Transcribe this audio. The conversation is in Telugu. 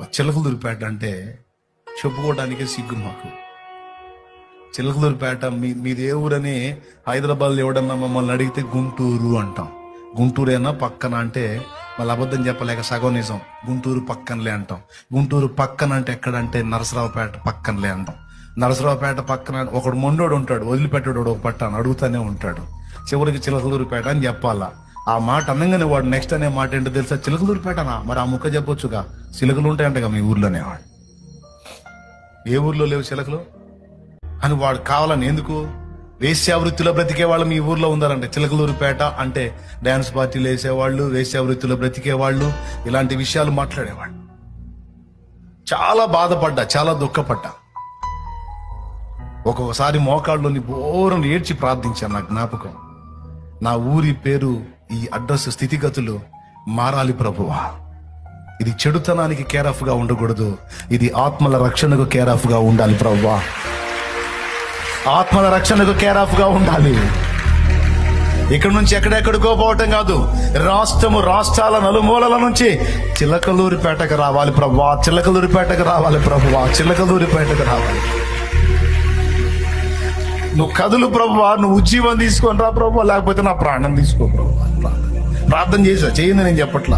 చిలకలూరిపేట అంటే చెప్పుకోవడానికే సిగ్గు మాకు. చిలకలూరిపేట మీది ఏ ఊరని హైదరాబాద్లో ఎవడన్నా మమ్మల్ని అడిగితే గుంటూరు అంటాం. గుంటూరేనా పక్కన అంటే మళ్ళీ అబద్ధం చెప్పలేక సగం నిజం, గుంటూరు పక్కనలే అంటాం. గుంటూరు పక్కన అంటే ఎక్కడంటే నరసరావుపేట పక్కనలే అంటాం. నరసరావుపేట పక్కన ఒకడు మొండోడు ఉంటాడు, వదిలిపెట్టాడు ఒక పట్టాను అడుగుతానే ఉంటాడు. చివరికి చిలకలూరిపేట అని చెప్పాలా. ఆ మాట అనగానే వాడు నెక్స్ట్ అనే మాట ఏంటో తెలుసా? చిలకలూరిపేటనా, మరి ఆ ముక్క చెప్పొచ్చుగా, చిలకలు ఉంటాయంటగా మీ ఊర్లోనే. వాడు ఏ ఊర్లో లేవు చిలకలు అని వాడు కావాలని ఎందుకు? వేశ్యావృత్తిలో బ్రతికే వాళ్ళు మీ ఊర్లో ఉండాలంటే చిలకలూరిపేట అంటే డ్యాన్స్ పార్టీలు వేసేవాళ్ళు, వేశ్యావృత్తిలో బ్రతికేవాళ్ళు, ఇలాంటి విషయాలు మాట్లాడేవాళ్ళు. చాలా బాధపడ్డా, చాలా దుఃఖపడ్డా. ఒక్కొక్కసారి మోకాళ్ళలోని బోరం ఏడ్చి ప్రార్థించాను. నా జ్ఞాపకం, నా ఊరి పేరు, ఈ అడ్రస్ స్థితిగతులు మారాలి ప్రభువా. ఇది చెడుతనానికి కేర్ ఆఫ్ గా ఉండకూడదు, ఇది ఆత్మల రక్షణకు కేర్ ఆఫ్ గా ఉండాలి ప్రభువా. ఆత్మల రక్షణకు కేర్ ఆఫ్ గా ఉండాలి. ఇక్కడ నుంచి ఎక్కడెక్కడికో పోవటం కాదు, రాష్ట్రాల నలుమూలల నుంచి చిలకలూరిపేటకు రావాలి ప్రభువా, చిలకలూరిపేటకు రావాలి ప్రభువా, చిలకలూరిపేటకు రావాలి. నువ్వు కదులు ప్రభువా, నువ్వు ఉజ్జీవం తీసుకొని రా ప్రభువా, లేకపోతే నా ప్రాణం తీసుకో ప్రభువా. ప్రార్థన చేసా, చేయండి నేను చెప్పట్లా.